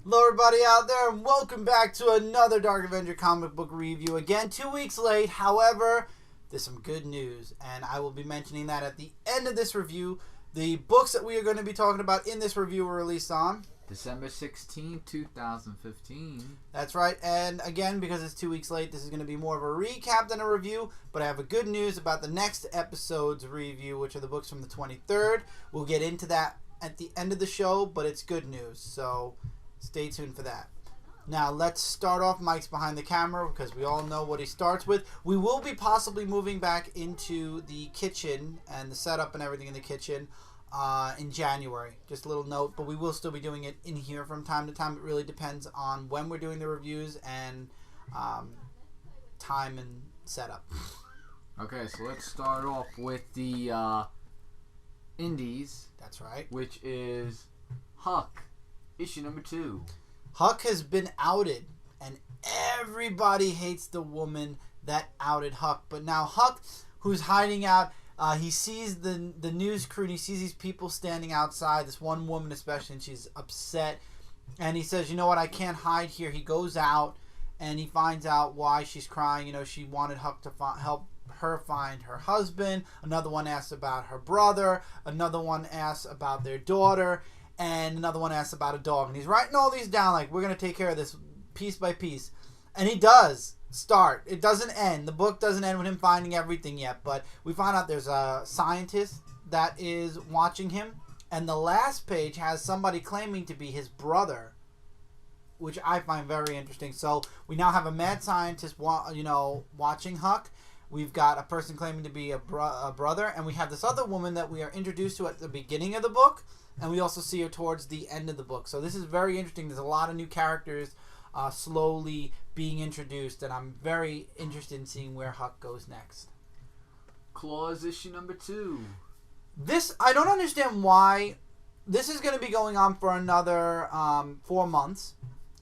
Hello everybody out there and welcome back to another Dark Avenger comic book review. Again, 2 weeks late, however, there's some good news and I will be mentioning that at the end of this review. The books that we are going to be talking about in this review were released on December 16, 2015. That's right, and again, because it's 2 weeks late, this is going to be more of a recap than a review, but I have a good news about the next episode's review, which are the books from the 23rd. We'll get into that at the end of the show, but it's good news, so stay tuned for that. Now, let's start off. Mike's behind the camera because we all know what he starts with. We will be possibly moving back into the kitchen and the setup and everything in the kitchen in January. Just a little note, but we will still be doing it in here from time to time. It really depends on when we're doing the reviews and time and setup. Okay, so let's start off with the indies. That's right. Which is Huck, issue number 2. Huck has been outed, and everybody hates the woman that outed Huck. But now Huck, who's hiding out, he sees the news crew, and he sees these people standing outside, this one woman especially, and she's upset. And he says, you know what, I can't hide here. He goes out, and he finds out why she's crying. You know, she wanted Huck to help her find her husband. Another one asks about her brother. Another one asks about their daughter. And another one asks about a dog. And he's writing all these down like, we're going to take care of this piece by piece. And he does start. It doesn't end. The book doesn't end with him finding everything yet. But we find out there's a scientist that is watching him. And the last page has somebody claiming to be his brother, which I find very interesting. So we now have a mad scientist, watching Huck. We've got a person claiming to be a brother. And we have this other woman that we are introduced to at the beginning of the book. And we also see her towards the end of the book. So this is very interesting. There's a lot of new characters slowly being introduced. And I'm very interested in seeing where Huck goes next. Claus, issue number 2. This, I don't understand why. This is going to be going on for another 4 months.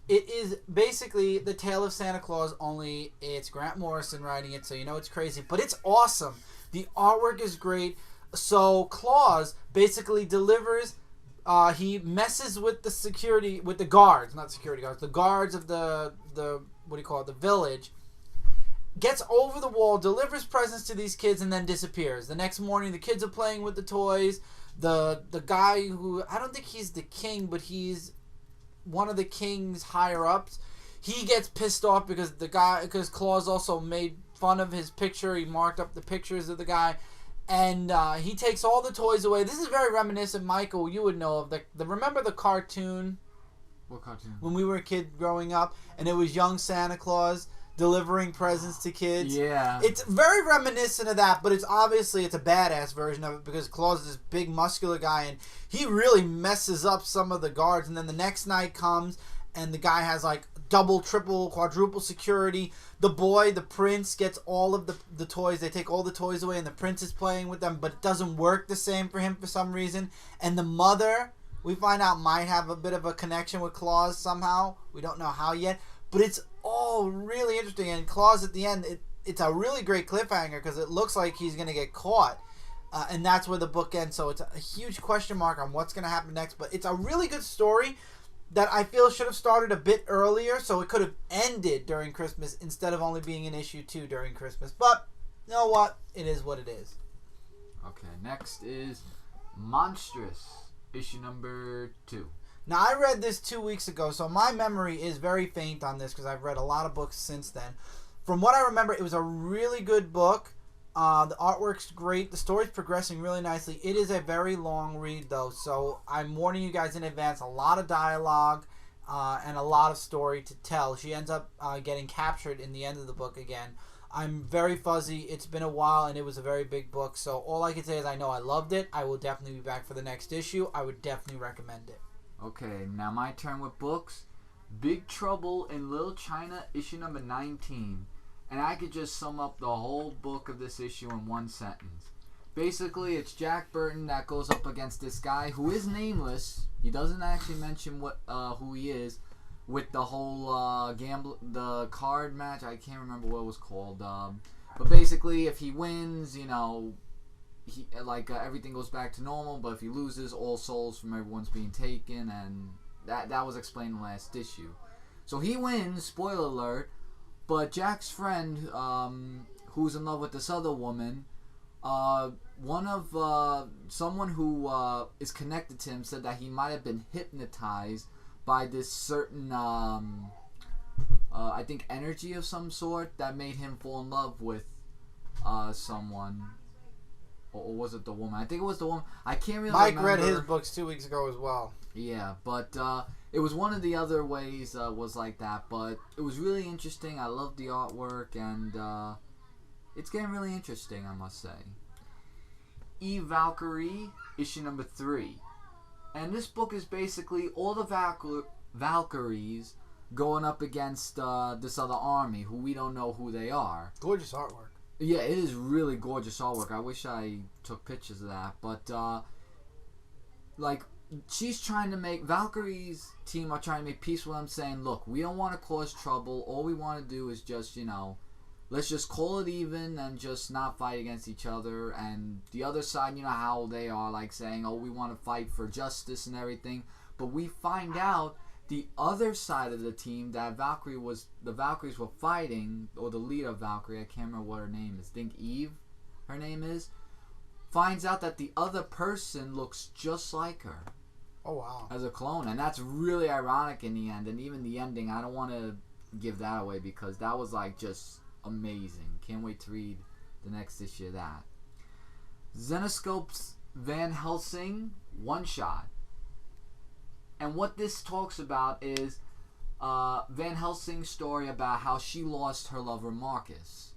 It is basically the Tale of Santa Claus, only it's Grant Morrison writing it. So you know it's crazy. But it's awesome. The artwork is great. So Claus basically delivers... he messes with the security, with the guards, not security guards, the guards of the the village, gets over the wall, delivers presents to these kids, and then disappears. The next morning, the kids are playing with the toys. The guy who, I don't think he's the king, but he's one of the king's higher-ups, he gets pissed off because Claus also made fun of his picture. He marked up the pictures of the guy. And he takes all the toys away. This is very reminiscent, Michael, you would know of remember the cartoon? What cartoon? When we were a kid growing up, and it was young Santa Claus delivering presents to kids. Yeah. It's very reminiscent of that, but it's obviously a badass version of it because Claus is this big muscular guy, and he really messes up some of the guards. And then the next night comes, and the guy has like double, triple, quadruple security. The boy, the prince, gets all of the toys. They take all the toys away, and the prince is playing with them, but it doesn't work the same for him for some reason. And the mother, we find out, might have a bit of a connection with Claus somehow. We don't know how yet, but it's all really interesting. And Claus at the end, it's a really great cliffhanger because it looks like he's going to get caught. And that's where the book ends. So it's a huge question mark on what's going to happen next. But it's a really good story that I feel should have started a bit earlier, so it could have ended during Christmas instead of only being in issue 2 during Christmas. But, you know what? It is what it is. Okay, next is Monstress, issue number 2. Now, I read this 2 weeks ago, so my memory is very faint on this because I've read a lot of books since then. From what I remember, it was a really good book. The artwork's great. The story's progressing really nicely. It is a very long read, though, so I'm warning you guys in advance. A lot of dialogue and a lot of story to tell. She ends up getting captured in the end of the book again. I'm very fuzzy. It's been a while, and it was a very big book, so all I can say is I know I loved it. I will definitely be back for the next issue. I would definitely recommend it. Okay, now my turn with books. Big Trouble in Little China, issue number 19. And I could just sum up the whole book of this issue in one sentence. Basically, it's Jack Burton that goes up against this guy who is nameless. He doesn't actually mention who he is. With the whole the card match, I can't remember what it was called. But basically, if he wins, everything goes back to normal. But if he loses, all souls from everyone's being taken, and That was explained in the last issue. So he wins, spoiler alert, but Jack's friend, who's in love with this other woman, someone who is connected to him said that he might have been hypnotized by this certain, I think, energy of some sort that made him fall in love with someone. Or was it the woman? I think it was the woman. I can't really remember. Mike read his books 2 weeks ago as well. Yeah, but it was one of the other ways was like that. But it was really interesting. I loved the artwork, and it's getting really interesting, I must say. Valkyrie, issue number 3. And this book is basically all the Valkyries going up against this other army, who we don't know who they are. Gorgeous artwork. Yeah, it is really gorgeous artwork. I wish I took pictures of that. But, she's trying to make... Valkyrie's team are trying to make peace with them, saying, look, we don't want to cause trouble. All we want to do is just, let's just call it even and just not fight against each other. And the other side, you know how they are, like saying, oh, we want to fight for justice and everything. But we find out the other side of the team that the Valkyries were fighting, or the leader of Valkyrie, I can't remember what her name is, I think Eve, her name is, finds out that the other person looks just like her. Oh, wow. As a clone. And that's really ironic in the end. And even the ending, I don't want to give that away because that was just amazing. Can't wait to read the next issue of that. Zenoscope's Van Helsing One Shot. And what this talks about is Van Helsing's story about how she lost her lover Marcus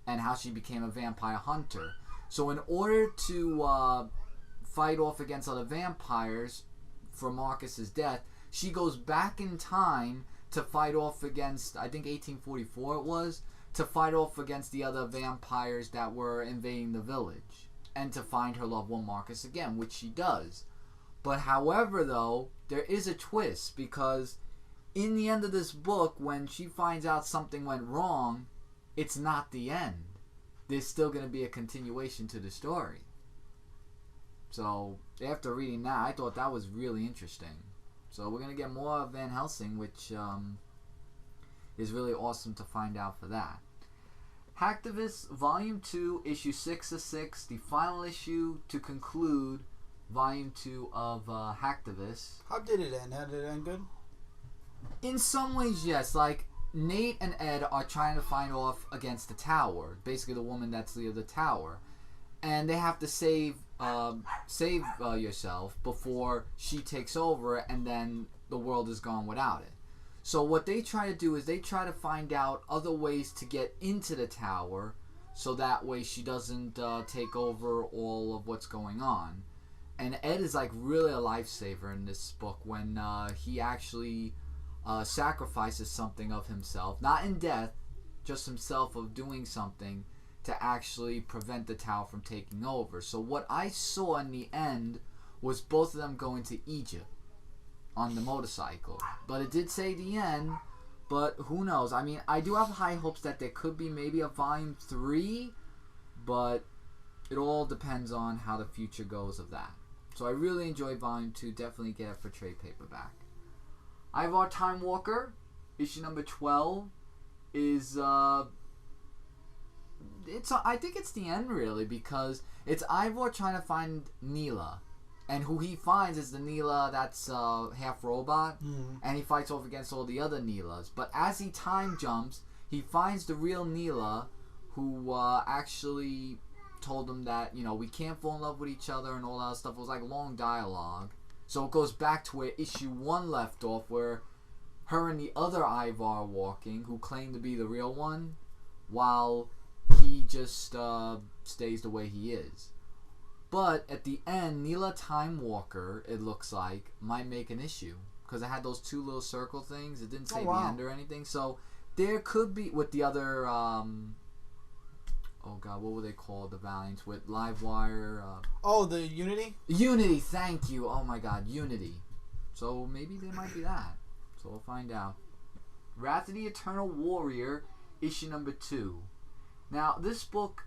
and how she became a vampire hunter. So in order to fight off against other vampires for Marcus's death, she goes back in time to fight off against, I think 1844 it was, to fight off against the other vampires that were invading the village and to find her loved one Marcus again, which she does. But however, though, there is a twist because in the end of this book, when she finds out something went wrong, it's not the end. There's still going to be a continuation to the story. So, after reading that, I thought that was really interesting. So, we're going to get more of Van Helsing, which is really awesome to find out for that. Hacktivists Volume 2, Issue 6 of 6, the final issue to conclude Volume 2 of Hacktivists. How did it end? How did it end good? In some ways, yes. Nate and Ed are trying to fight off against the tower. Basically, the woman that's leader of the tower. And they have to save yourself before she takes over and then the world is gone without it. So what they try to do is they try to find out other ways to get into the tower so that way she doesn't take over all of what's going on. And Ed is really a lifesaver in this book when he actually sacrifices something of himself, not in death, just himself of doing something to actually prevent the tower from taking over. So what I saw in the end was both of them going to Egypt on the motorcycle. But it did say the end, but who knows? I mean, I do have high hopes that there could be maybe a Volume 3, but it all depends on how the future goes of that. So I really enjoyed Volume 2. Definitely get it for trade paperback. Ivar Timewalker, issue number 12, is I think it's the end really because it's Ivar trying to find Neela, and who he finds is the Neela that's half robot, and he fights off against all the other Neelas. But as he time jumps, he finds the real Neela, who actually told him that, we can't fall in love with each other and all that stuff. It was long dialogue. So it goes back to where issue 1 left off, where her and the other Ivar walking, who claimed to be the real one, while he just stays the way he is. But at the end, Neela Timewalker, it looks like, might make an issue. Because it had those 2 little circle things. It didn't say the end or anything. So there could be, with the other... oh god, what were they called? The Valiants with Livewire. The Unity? Unity, thank you. Oh my god, Unity. So maybe there might be that. So we'll find out. Wrath of the Eternal Warrior, issue number 2. Now, this book,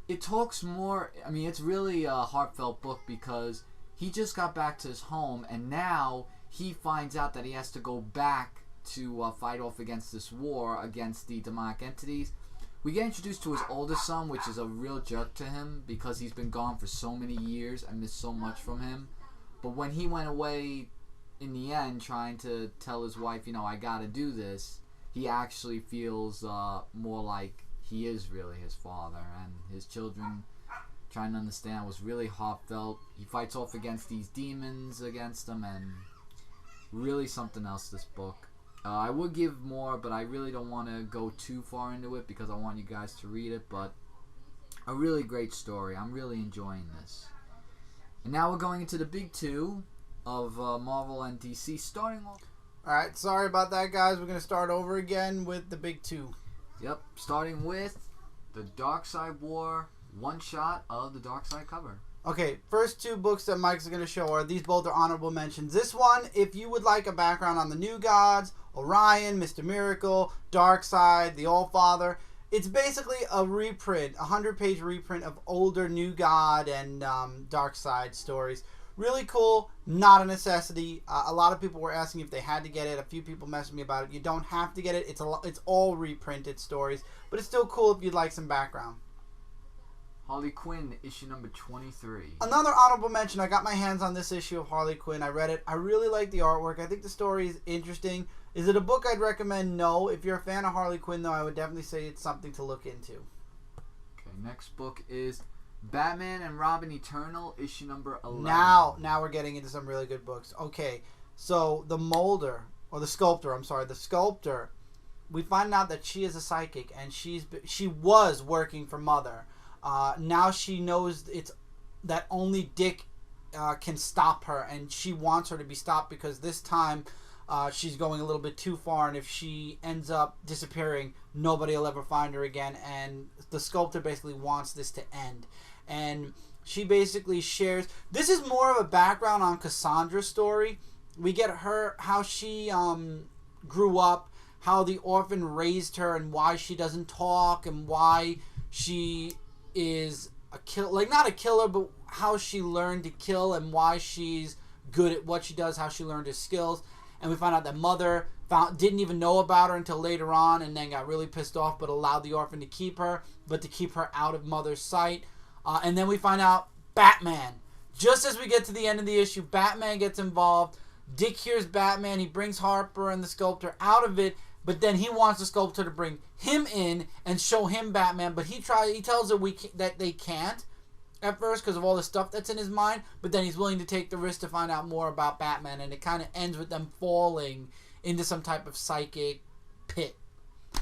it talks more... it's really a heartfelt book because he just got back to his home and now he finds out that he has to go back to fight off against this war against the demonic entities. We get introduced to his oldest son, which is a real jerk to him because he's been gone for so many years and missed so much from him. But when he went away in the end trying to tell his wife, I gotta do this, he actually feels more like he is really his father, and his children trying to understand was really heartfelt. He fights off against these demons against him, and really something else, this book. I would give more, but I really don't want to go too far into it because I want you guys to read it, but a really great story. I'm really enjoying this. And now we're going into the big two of Marvel and DC, starting off. Alright, sorry about that, guys. We're going to start over again with the big two. Yep, starting with the Darkside War one-shot of the Darkside cover. Okay, first two books that Mike's going to show are, these both are honorable mentions. This one, if you would like a background on the New Gods, Orion, Mr. Miracle, Darkseid, the Allfather, it's basically a reprint, a 100-page reprint of older New God and Darkseid stories. Really cool, not a necessity. A lot of people were asking if they had to get it. A few people messaged me about it. You don't have to get it. It's all reprinted stories, but it's still cool if you'd like some background. Harley Quinn, issue number 23. Another honorable mention, I got my hands on this issue of Harley Quinn. I read it. I really like the artwork. I think the story is interesting. Is it a book I'd recommend? No. If you're a fan of Harley Quinn, though, I would definitely say it's something to look into. Okay, next book is Batman and Robin Eternal, issue number 11. Now we're getting into some really good books. Okay, so the sculptor, we find out that she is a psychic, and she was working for Mother. Now she knows that only Dick can stop her, and she wants her to be stopped because this time she's going a little bit too far, and if she ends up disappearing, nobody will ever find her again, and the sculptor basically wants this to end. And she basically shares... This is more of a background on Cassandra's story. We get how she grew up, how the orphan raised her, and why she doesn't talk, and why she is a kill, like not a killer, but how she learned to kill, and why she's good at what she does, how she learned her skills. And we find out that Mother didn't even know about her until later on, and then got really pissed off, but allowed the orphan to keep her, but to keep her out of Mother's sight. And then we find out Batman. Just as we get to the end of the issue, Batman gets involved. Dick hears Batman. He brings Harper and the sculptor out of it, but then he wants the sculptor to bring him in and show him Batman. But he tells her that they can't at first because of all the stuff that's in his mind. But then he's willing to take the risk to find out more about Batman, and it kind of ends with them falling into some type of psychic pit.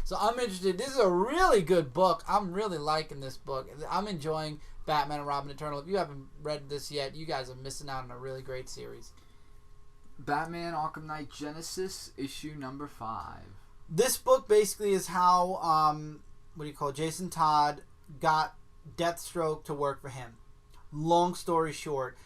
So I'm interested. This is a really good book. I'm really liking this book. I'm enjoying Batman and Robin Eternal. If you haven't read this yet, you guys are missing out on a really great series. Batman Arkham Knight Genesis, issue number 5. This book basically is how, Jason Todd got Deathstroke to work for him. Long story short,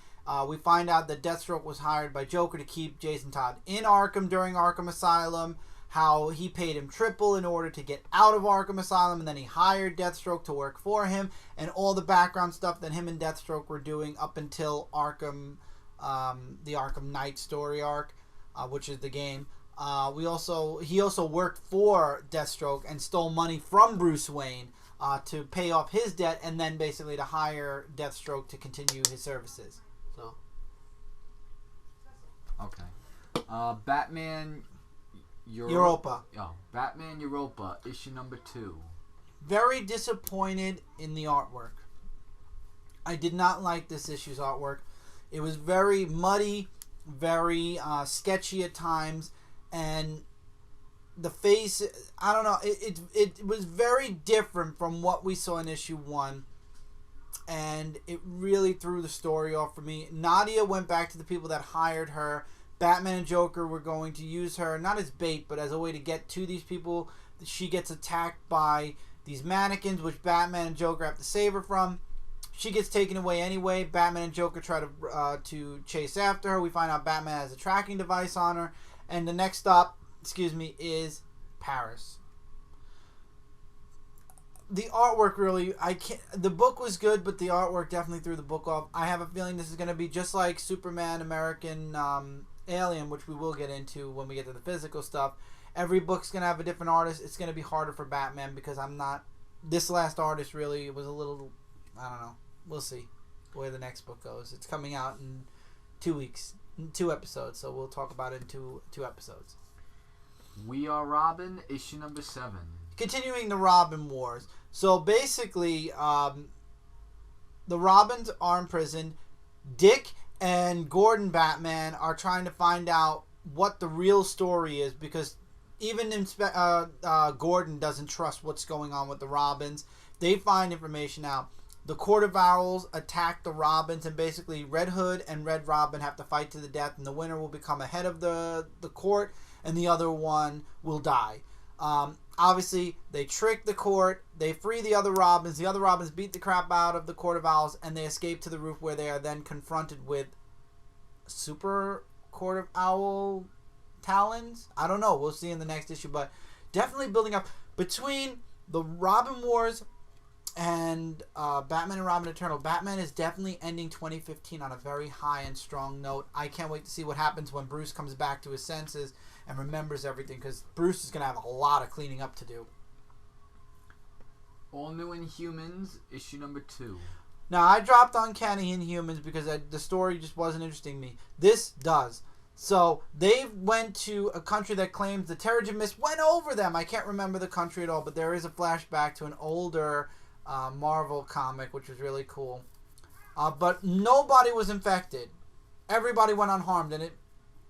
we find out that Deathstroke was hired by Joker to keep Jason Todd in Arkham during Arkham Asylum, how he paid him triple in order to get out of Arkham Asylum, and then he hired Deathstroke to work for him, and all the background stuff that him and Deathstroke were doing up until Arkham, the Arkham Knight story arc, which is the game. He also worked for Deathstroke and stole money from Bruce Wayne to pay off his debt, and then basically to hire Deathstroke to continue his services. So, okay, Batman Europa. Oh, Batman Europa, issue number 2. Very disappointed in the artwork. I did not like this issue's artwork. It was very muddy, very sketchy at times, and the face, I don't know, it was very different from what we saw in issue 1, and it really threw the story off for me. Nadia went back to the people that hired her. Batman and Joker were going to use her, not as bait, but as a way to get to these people. She gets attacked by these mannequins, which Batman and Joker have to save her from. She gets taken away anyway. Batman and Joker try to chase after her. We find out Batman has a tracking device on her. And the next stop, is Paris. The artwork really, the book was good, but the artwork definitely threw the book off. I have a feeling this is going to be just like Superman American Alien, which we will get into when we get to the physical stuff. Every book's going to have a different artist. It's going to be harder for Batman because I'm not... This last artist really was a little... I don't know. We'll see where the next book goes. It's coming out in 2 weeks. 2 episodes. So we'll talk about it in two episodes. We Are Robin, issue number 7. Continuing the Robin Wars. So basically, the Robins are in prison. Dick and Gordon Batman are trying to find out what the real story is because even Gordon doesn't trust what's going on with the Robins. They find information out. The Court of Owls attack the Robins, and basically Red Hood and Red Robin have to fight to the death, and the winner will become a head of the court, and the other one will die. Obviously, they trick the court, they free the other Robins beat the crap out of the Court of Owls, and they escape to the roof where they are then confronted with Super Court of Owl Talons? I don't know, we'll see in the next issue, but definitely building up between the Robin Wars and Batman and Robin Eternal. Batman is definitely ending 2015 on a very high and strong note. I can't wait to see what happens when Bruce comes back to his senses and remembers everything, because Bruce is going to have a lot of cleaning up to do. All New Inhumans, issue number 2. Now, I dropped Uncanny Inhumans because the story just wasn't interesting me. This does. So, they went to a country that claims the Terrigen Mist went over them. I can't remember the country at all, but there is a flashback to an older Marvel comic, which was really cool. But nobody was infected. Everybody went unharmed, and it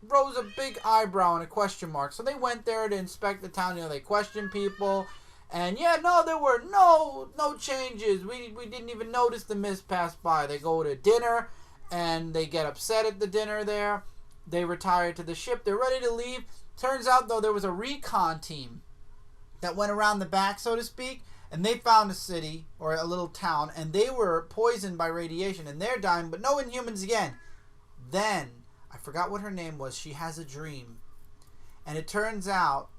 rose a big eyebrow and a question mark. So they went there to inspect the town. You know, they questioned people, and there were no changes. We didn't even notice the mist pass by. They go to dinner, and they get upset at the dinner there. They retire to the ship. They're ready to leave. Turns out, though, there was a recon team that went around the back, so to speak, and they found a city, or a little town, and they were poisoned by radiation, and they're dying, but no Inhumans again. Then, I forgot what her name was, she has a dream. And it turns out,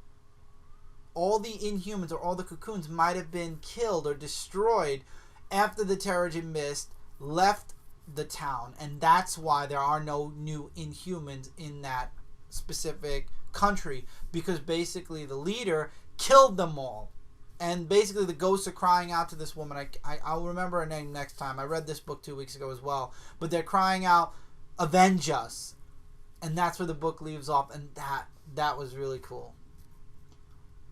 all the Inhumans, or all the cocoons, might have been killed or destroyed after the Terrigen Mist left the town. And that's why there are no new Inhumans in that specific country. Because basically the leader killed them all. And basically the ghosts are crying out to this woman. I'll remember her name next time. I read this book 2 weeks ago as well. But they're crying out, avenge us. And that's where the book leaves off. And that was really cool.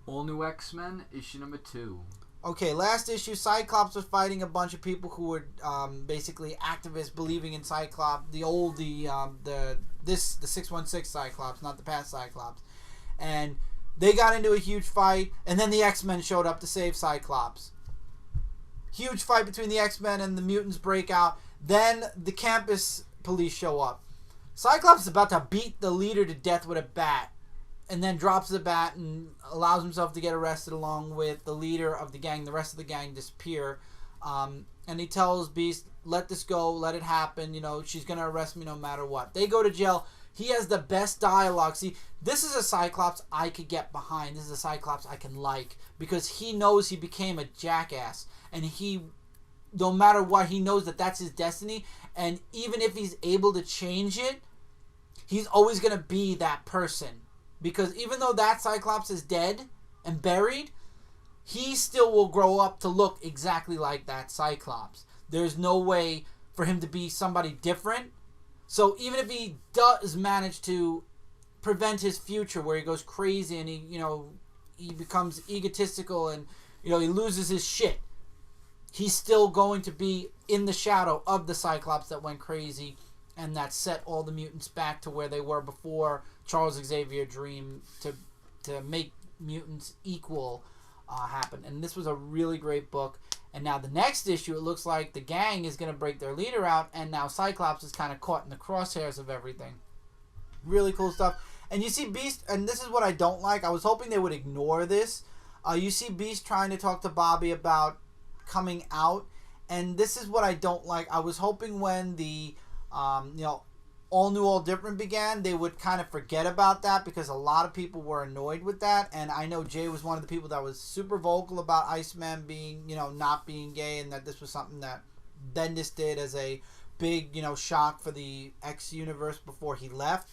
All New X-Men, issue number 2. Okay, last issue, Cyclops was fighting a bunch of people who were basically activists believing in Cyclops. The 616 Cyclops, not the past Cyclops. And they got into a huge fight, and then the X-Men showed up to save Cyclops. Huge fight between the X-Men and the mutants break out. Then the campus police show up. Cyclops is about to beat the leader to death with a bat, and then drops the bat and allows himself to get arrested along with the leader of the gang. The rest of the gang disappear. And he tells Beast, let this go, let it happen. You know, she's going to arrest me no matter what. They go to jail. He has the best dialogue. See, this is a Cyclops I could get behind. This is a Cyclops I can like, because he knows he became a jackass. And he, no matter what, he knows that that's his destiny. And even if he's able to change it, he's always going to be that person. Because even though that Cyclops is dead and buried, he still will grow up to look exactly like that Cyclops. There's no way for him to be somebody different. So even if he does manage to prevent his future where he goes crazy and he becomes egotistical and he loses his shit, he's still going to be in the shadow of the Cyclops that went crazy and that set all the mutants back to where they were before Charles Xavier dream to make mutants equal happen. And this was a really great book. And now the next issue, it looks like the gang is going to break their leader out, and now Cyclops is kind of caught in the crosshairs of everything. Really cool stuff. And you see Beast, and this is what I don't like. I was hoping they would ignore this. You see Beast trying to talk to Bobby about coming out, and this is what I don't like. I was hoping when the All New, All Different began, they would kind of forget about that, because a lot of people were annoyed with that. And I know Jay was one of the people that was super vocal about Iceman being, not being gay, and that this was something that Bendis did as a big, shock for the X universe before he left.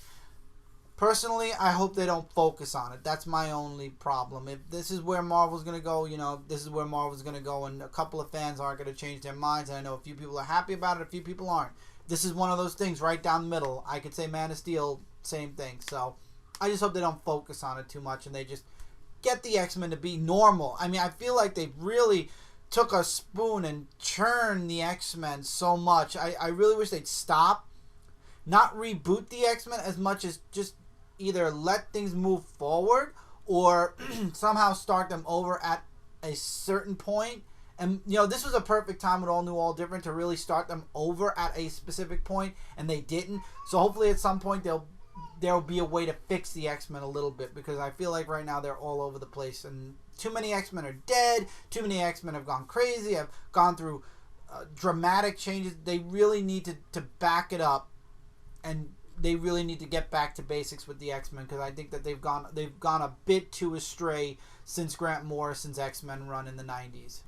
Personally, I hope they don't focus on it. That's my only problem. If this is where Marvel's going to go, this is where Marvel's going to go, and a couple of fans aren't going to change their minds. And I know a few people are happy about it, a few people aren't. This is one of those things right down the middle. I could say Man of Steel, same thing. So I just hope they don't focus on it too much and they just get the X-Men to be normal. I mean, I feel like they really took a spoon and churned the X-Men so much. I really wish they'd stop. Not reboot the X-Men as much as just either let things move forward or somehow start them over at a certain point. And, this was a perfect time with All New, All Different to really start them over at a specific point, and they didn't. So hopefully at some point there'll be a way to fix the X-Men a little bit, because I feel like right now they're all over the place, and too many X-Men are dead, too many X-Men have gone crazy, have gone through dramatic changes. They really need to back it up, and they really need to get back to basics with the X-Men, because I think that they've gone a bit too astray since Grant Morrison's X-Men run in the 90s.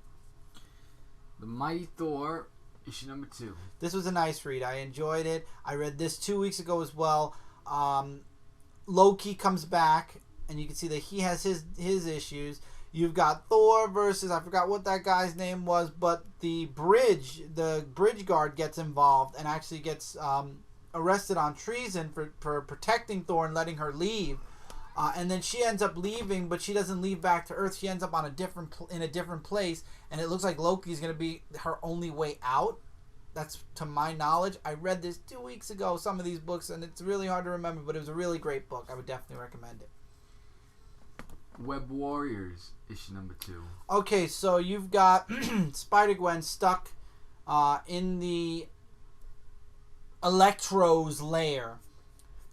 The Mighty Thor, issue number 2. This was a nice read. I enjoyed it. I read this 2 weeks ago as well. Loki comes back, and you can see that he has his issues. You've got Thor versus, I forgot what that guy's name was, but the bridge guard gets involved and actually gets arrested on treason for protecting Thor and letting her leave. And then she ends up leaving, but she doesn't leave back to Earth. She ends up in a different place, and it looks like Loki's going to be her only way out. That's to my knowledge. I read this 2 weeks ago, some of these books, and it's really hard to remember, but it was a really great book. I would definitely recommend it. Web Warriors, issue number 2. Okay, so you've got Spider-Gwen stuck in the Electro's lair.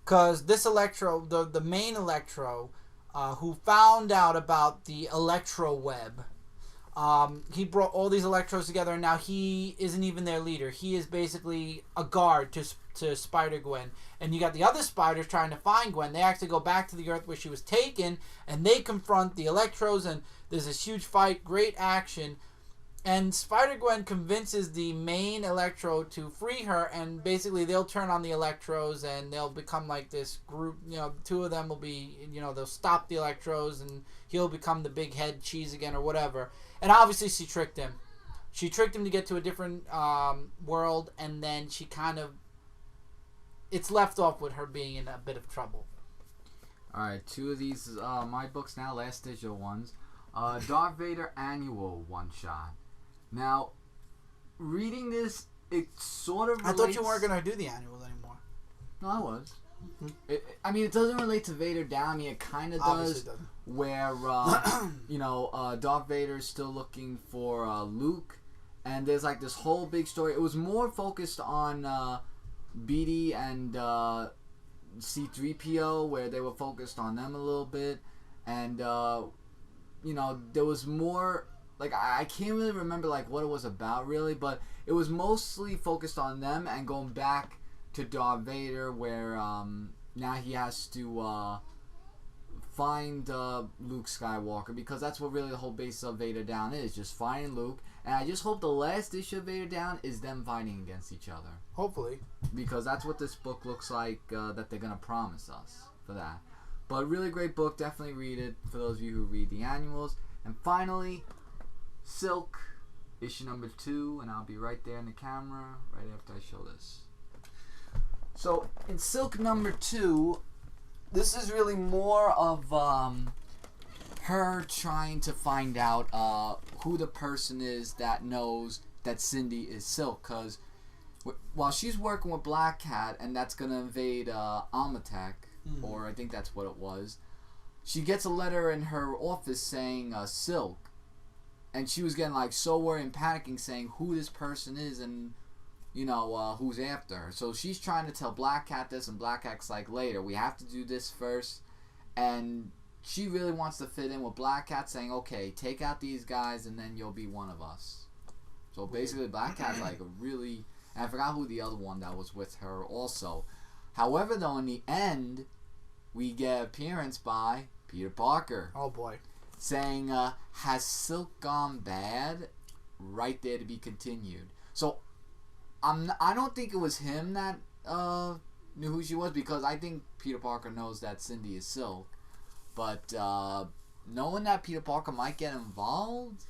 Because this Electro, the main Electro, who found out about the Electro Web, he brought all these Electros together, and now he isn't even their leader. He is basically a guard to Spider-Gwen. And you got the other spiders trying to find Gwen. They actually go back to the Earth where she was taken, and they confront the Electros, and there's this huge fight, great action. And Spider-Gwen convinces the main Electro to free her, and basically they'll turn on the Electros, and they'll become like this group. Two of them will be, they'll stop the Electros, and he'll become the big head cheese again or whatever. And obviously she tricked him. She tricked him to get to a different world, and then she it's left off with her being in a bit of trouble. Alright, 2 of these, my books now, last digital ones. Darth Vader Annual One Shot. Now, reading this, it sort of relates... I thought you weren't going to do the annual anymore. No, I was. Mm-hmm. It doesn't relate to Vader down. I mean, it kind of does. Doesn't. Where, Darth Vader's still looking for Luke. And there's, like, this whole big story. It was more focused on BD and C-3PO, where they were focused on them a little bit. And, there was more... Like, I can't really remember, like, what it was about, really, but it was mostly focused on them and going back to Darth Vader, where now he has to find Luke Skywalker, because that's what really the whole base of Vader Down is, just finding Luke. And I just hope the last issue of Vader Down is them fighting against each other. Hopefully. Because that's what this book looks like that they're going to promise us for that. But really great book. Definitely read it for those of you who read the annuals. And finally... Silk, issue number 2, and I'll be right there in the camera right after I show this. So, in Silk number 2, this is really more of her trying to find out who the person is that knows that Cindy is Silk, because while she's working with Black Cat, and that's going to invade Almatech, or I think that's what it was, she gets a letter in her office saying Silk. And she was getting like so worried and panicking, saying who this person is and who's after her. So she's trying to tell Black Cat this, and Black Cat's like, later, we have to do this first. And she really wants to fit in with Black Cat, saying, okay, take out these guys and then you'll be one of us. So basically Black Cat's like a really... And I forgot who the other one that was with her also. However, though, in the end, we get appearance by Peter Parker. Oh boy. Saying, has Silk gone bad? Right there to be continued. So, I don't think it was him that knew who she was, because I think Peter Parker knows that Cindy is Silk. But knowing that Peter Parker might get involved,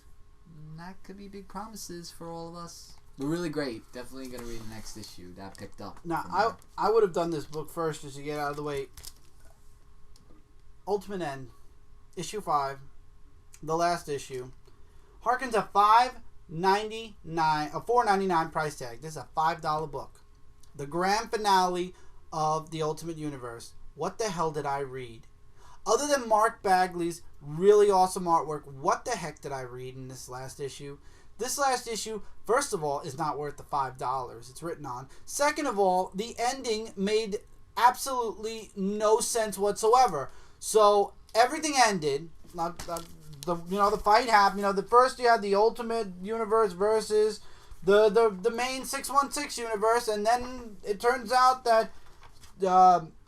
that could be big promises for all of us. But really great. Definitely going to read the next issue. That picked up. Now, I would have done this book first just to get out of the way. Ultimate End, issue 5, the last issue, harkens a $4.99 price tag. This is a $5 book. The grand finale of the Ultimate Universe. What the hell did I read? Other than Mark Bagley's really awesome artwork, what the heck did I read in this last issue? This last issue, first of all, is not worth the $5 it's written on. Second of all, the ending made absolutely no sense whatsoever. So everything ended. The fight happened. The first you had the Ultimate Universe versus the main 616 universe, and then it turns out that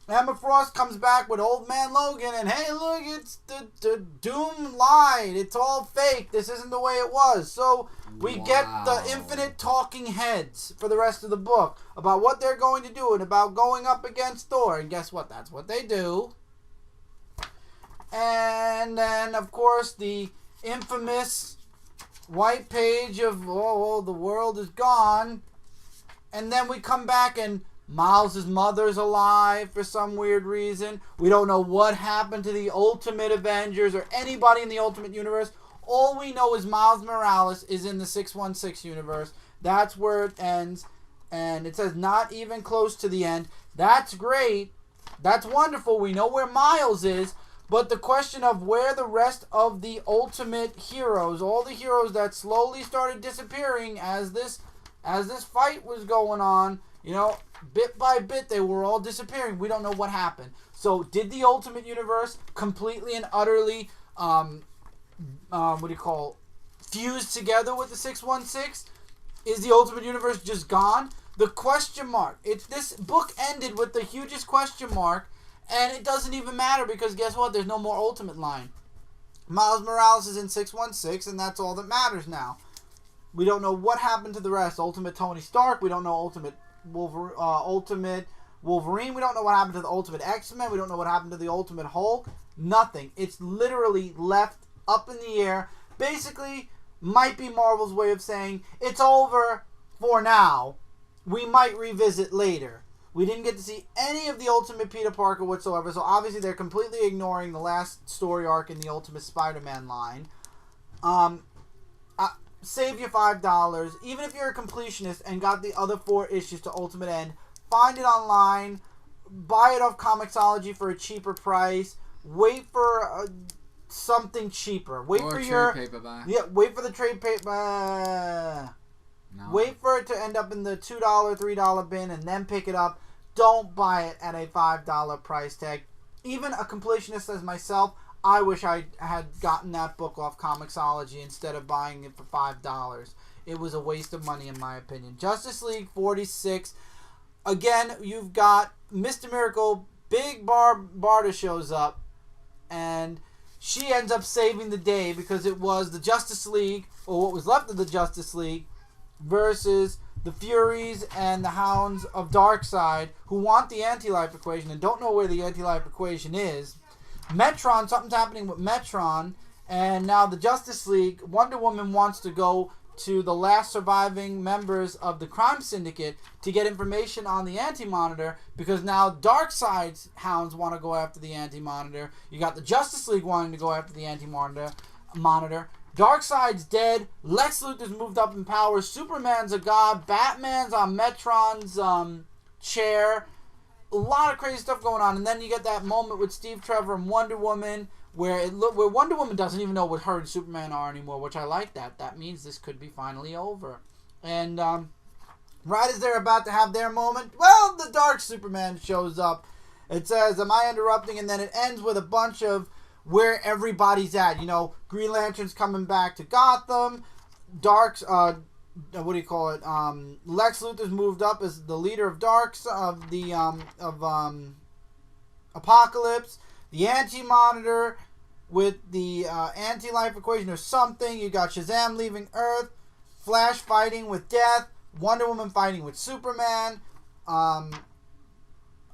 Emma Frost comes back with Old Man Logan, and hey, look, it's the Doom lied. It's all fake. This isn't the way it was. So we get the infinite talking heads for the rest of the book about what they're going to do and about going up against Thor. And guess what? That's what they do. And then, of course, the infamous white page of, the world is gone. And then we come back and Miles' mother's alive for some weird reason. We don't know what happened to the Ultimate Avengers or anybody in the Ultimate Universe. All we know is Miles Morales is in the 616 universe. That's where it ends. And it says not even close to the end. That's great. That's wonderful. We know where Miles is. But the question of where the rest of the Ultimate heroes, all the heroes that slowly started disappearing as this fight was going on, bit by bit they were all disappearing. We don't know what happened. So did the Ultimate Universe completely and utterly fuse together with the 616? Is the Ultimate Universe just gone? The question mark. This book ended with the hugest question mark. And it doesn't even matter because guess what? There's no more Ultimate line. Miles Morales is in 616, and that's all that matters now. We don't know what happened to the rest. Ultimate Tony Stark. We don't know Ultimate Wolverine. We don't know what happened to the Ultimate X-Men. We don't know what happened to the Ultimate Hulk. Nothing. It's literally left up in the air. Basically, might be Marvel's way of saying it's over for now. We might revisit later. We didn't get to see any of the Ultimate Peter Parker whatsoever, so obviously they're completely ignoring the last story arc in the Ultimate SpiderMan line. Save your $5. Even if you're a completionist and got the other 4 issues to Ultimate End, find it online, buy it off Comixology for a cheaper price, wait for something cheaper. Wait for your trade paperback. Yeah, wait for the trade paper. No. Wait for it to end up in the $2, $3 bin and then pick it up. Don't buy it at a $5 price tag. Even a completionist as myself, I wish I had gotten that book off Comixology instead of buying it for $5. It was a waste of money in my opinion. Justice League 46. Again, you've got Mr. Miracle. Big Barda shows up. And she ends up saving the day because it was the Justice League, or what was left of the Justice League, versus the Furies and the Hounds of Darkside, who want the anti-life equation and don't know where the anti-life equation is. Metron, something's happening with Metron, and now the Justice League, Wonder Woman wants to go to the last surviving members of the crime syndicate to get information on the Anti-Monitor, because now Darkseid's Hounds want to go after the Anti-Monitor. You got the Justice League wanting to go after the Anti-Monitor. Darkseid's dead. Lex Luthor's moved up in power. Superman's a god. Batman's on Metron's chair. A lot of crazy stuff going on. And then you get that moment with Steve Trevor and Wonder Woman where Wonder Woman doesn't even know what her and Superman are anymore, which I like that. That means this could be finally over. And right as they're about to have their moment, well, the Dark Superman shows up. It says, "Am I interrupting?" And then it ends with a bunch of where everybody's at. Green Lantern's coming back to Gotham. Lex Luthor's moved up as the leader of Apocalypse. The Anti-Monitor with the anti-life equation or something. You got Shazam leaving Earth. Flash fighting with Death. Wonder Woman fighting with Superman.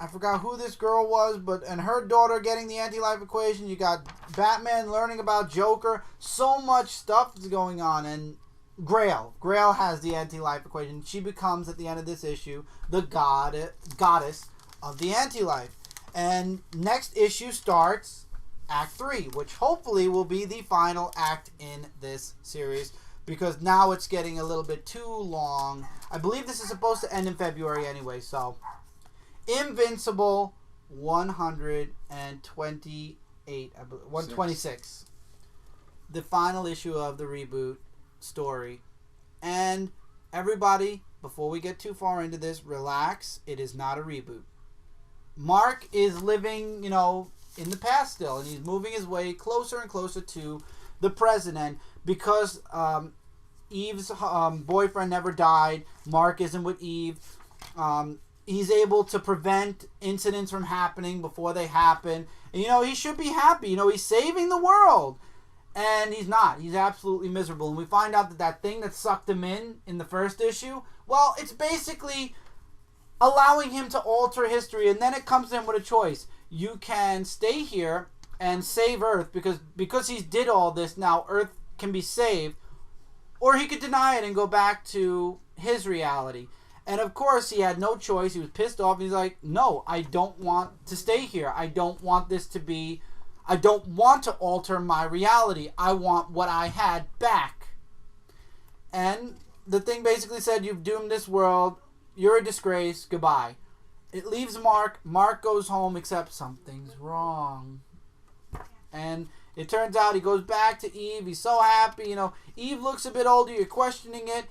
I forgot who this girl was, and her daughter getting the anti-life equation. You got Batman learning about Joker. So much stuff is going on, and Grail has the anti-life equation. She becomes, at the end of this issue, the goddess of the anti-life. And next issue starts Act 3, which hopefully will be the final act in this series, because now it's getting a little bit too long. I believe this is supposed to end in February anyway, so... Invincible 128, 126. The final issue of the reboot story. And everybody, before we get too far into this, relax. It is not a reboot. Mark is living, in the past still, and he's moving his way closer and closer to the present. And because Eve's boyfriend never died, Mark isn't with Eve. He's able to prevent incidents from happening before they happen. And, he should be happy. He's saving the world. And he's not. He's absolutely miserable. And we find out that thing that sucked him in the first issue, well, it's basically allowing him to alter history. And then it comes to him with a choice. You can stay here and save Earth because he did all this. Now Earth can be saved. Or he could deny it and go back to his reality. And of course, he had no choice. He was pissed off. And he's like, no, I don't want to stay here. I don't want to alter my reality. I want what I had back. And the thing basically said, you've doomed this world. You're a disgrace. Goodbye. It leaves Mark. Mark goes home, except something's wrong. And it turns out he goes back to Eve. He's so happy. Eve looks a bit older. You're questioning it.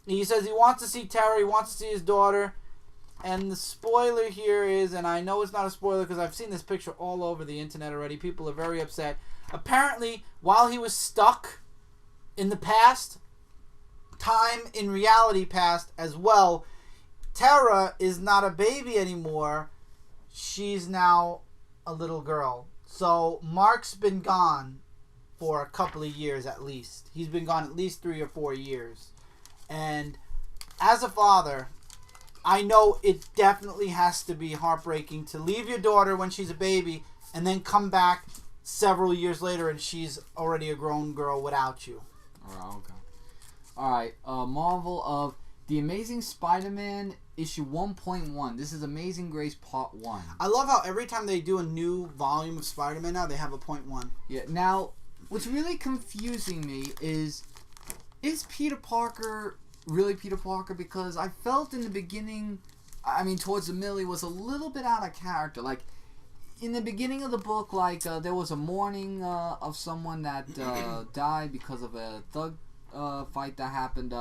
He says he wants to see Tara. He wants to see his daughter. And the spoiler here is, and I know it's not a spoiler because I've seen this picture all over the internet already. People are very upset. Apparently, while he was stuck in the past, time in reality passed as well. Tara is not a baby anymore. She's now a little girl. So Mark's been gone for a couple of years at least. He's been gone at least 3 or 4 years. And as a father, I know it definitely has to be heartbreaking to leave your daughter when she's a baby and then come back several years later and she's already a grown girl without you. Okay. Alright, Marvel of The Amazing Spider-Man issue 1.1. This is Amazing Grace Part 1. I love how every time they do a new volume of Spider-Man now, they have a .1. Yeah, now, what's really confusing me is Peter Parker really Peter Parker? Because I felt in the beginning, towards the middle, he was a little bit out of character. Like, in the beginning of the book, there was a mourning of someone that died because of a thug fight that happened.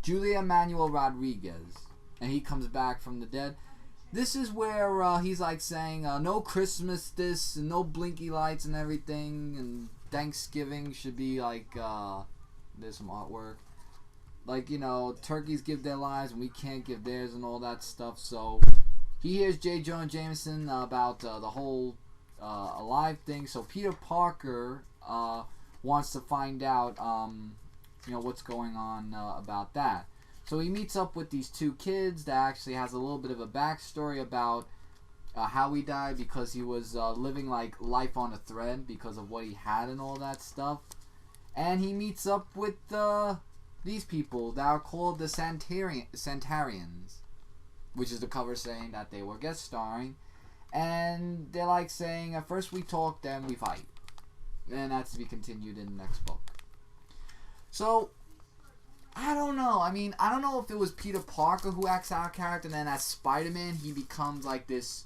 Julia Manuel Rodriguez. And he comes back from the dead. This is where he's saying, no Christmas this, and no blinky lights and everything, and Thanksgiving should be there's some artwork. Turkeys give their lives and we can't give theirs and all that stuff. So he hears J. Jonah Jameson about the whole alive thing. So Peter Parker wants to find out, what's going on about that. So he meets up with these 2 kids that actually has a little bit of a backstory about how he died, because he was living life on a thread because of what he had and all that stuff. And he meets up with these people that are called the Santarians, which is the cover saying that they were guest starring. And they're saying, at first we talk, then we fight. And that's to be continued in the next book. So, I don't know. I don't know if it was Peter Parker who acts out of character, and then as Spider-Man he becomes this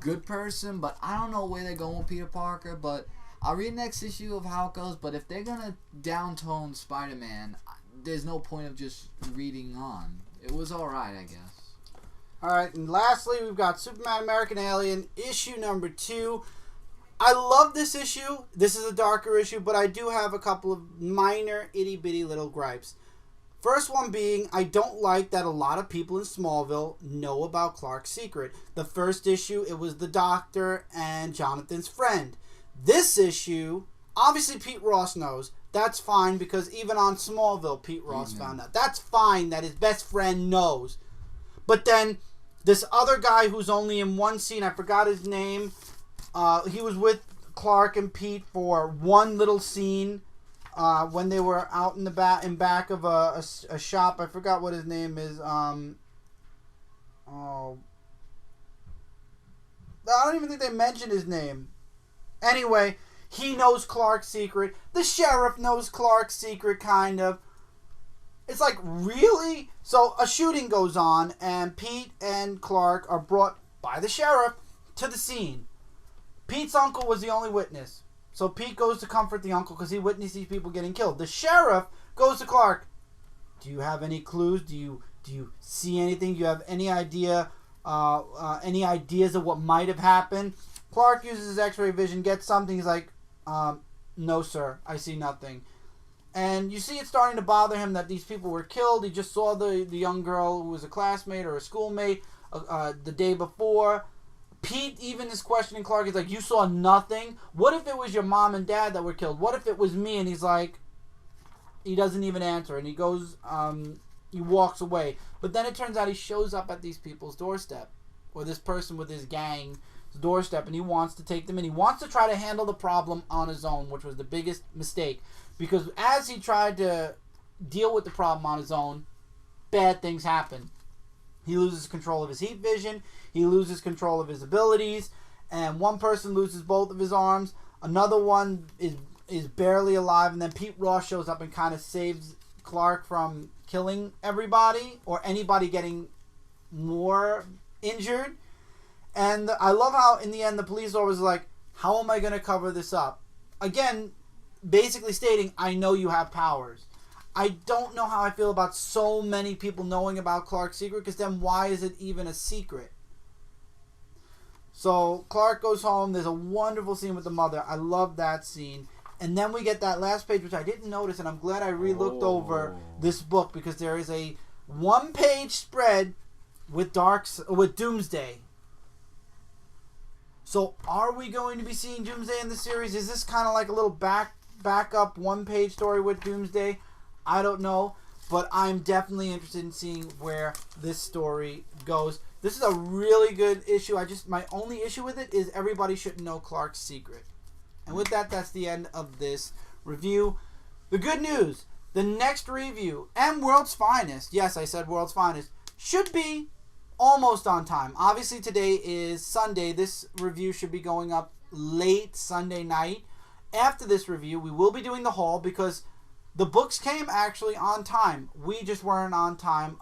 good person, but I don't know where they're going with Peter Parker. But I'll read the next issue of how it goes. But if they're gonna downtone Spider-Man, there's no point of just reading on. It was alright, I guess. Alright, and lastly, we've got Superman American Alien, issue number 2. I love this issue. This is a darker issue, but I do have a couple of minor, itty-bitty little gripes. First one being, I don't like that a lot of people in Smallville know about Clark's secret. The first issue, it was the Doctor and Jonathan's friend. This issue, obviously Pete Ross knows. That's fine, because even on Smallville, Pete Ross found out. That's fine that his best friend knows. But then, This other guy who's only in one scene, I forgot his name. He was with Clark and Pete for one little scene when they were out in back of a shop. I forgot what his name is. I don't even think they mentioned his name. Anyway, he knows Clark's secret. The sheriff knows Clark's secret, kind of. It's like, really? So a shooting goes on, and Pete and Clark are brought by the sheriff to the scene. Pete's uncle was the only witness. So Pete goes to comfort the uncle because he witnessed these people getting killed. The sheriff goes to Clark. Do you have any clues? Do you see anything? Do you have any idea? Any ideas of what might have happened? Clark uses his X-ray vision, gets something. He's like, no, sir, I see nothing. And you see it starting to bother him that these people were killed. He just saw the young girl who was a classmate or a schoolmate the day before. Pete even is questioning Clark. He's like, you saw nothing? What if it was your mom and dad that were killed? What if it was me? And he's like, he doesn't even answer. And he goes, he walks away. But then it turns out he shows up at these people's doorstep. Or this person with his gang's doorstep. And he wants to take them in. He wants to try to handle the problem on his own, which was the biggest mistake. Because as he tried to deal with the problem on his own, bad things happen. He loses control of his heat vision. He loses control of his abilities. And one person loses both of his arms. Another one is barely alive. And then Pete Ross shows up and kind of saves Clark from killing everybody. Or anybody getting more injured. And I love how in the end the police officer was like, how am I going to cover this up? Again, basically stating, I know you have powers. I don't know how I feel about so many people knowing about Clark's secret, because then why is it even a secret? So Clark goes home. There's a wonderful scene with the mother. I love that scene. And then we get that last page, which I didn't notice, and I'm glad I re-looked over this book, because there is a one-page spread with Doomsday. So are we going to be seeing Doomsday in the series? Is this kind of like a little backup one-page story with Doomsday? I don't know, but I'm definitely interested in seeing where this story goes. This is a really good issue. My only issue with it is everybody should know Clark's secret. And with that, that's the end of this review. The good news, the next review, and World's Finest, yes, I said World's Finest, should be almost on time. Obviously, today is Sunday. This review should be going up late Sunday night. After this review, we will be doing the haul, because the books came actually on time. We just weren't on time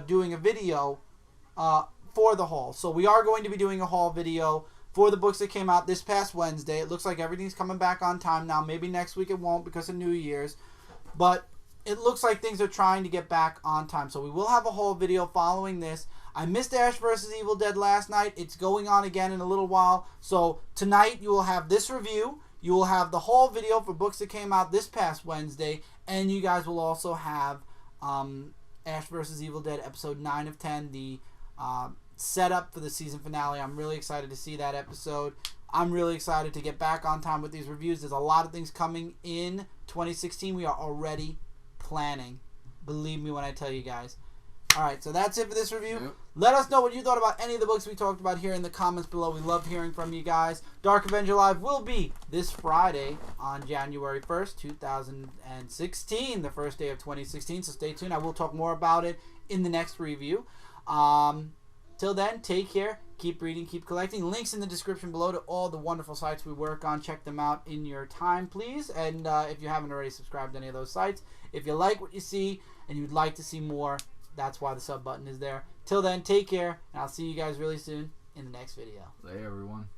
doing a video for the haul. So we are going to be doing a haul video for the books that came out this past Wednesday. It looks like everything's coming back on time now. Maybe next week it won't because of New Year's. But it looks like things are trying to get back on time. So we will have a haul video following this. I missed Ash vs. Evil Dead last night. It's going on again in a little while. So tonight you will have this review. You will have the whole video for books that came out this past Wednesday, and you guys will also have Ash vs. Evil Dead episode 9 of 10, the setup for the season finale. I'm really excited to see that episode. I'm really excited to get back on time with these reviews. There's a lot of things coming in 2016. We are already planning. Believe me when I tell you guys. Alright, so that's it for this review. Yep. Let us know what you thought about any of the books we talked about here in the comments below. We love hearing from you guys. Dark Avenger Live will be this Friday on January 1st, 2016, the first day of 2016, so stay tuned. I will talk more about it in the next review. Till then, take care, keep reading, keep collecting. Links in the description below to all the wonderful sites we work on. Check them out in your time, please. And if you haven't already subscribed to any of those sites, if you like what you see and you'd like to see more, that's why the sub button is there. Till then, take care, and I'll see you guys really soon in the next video. Hey, everyone.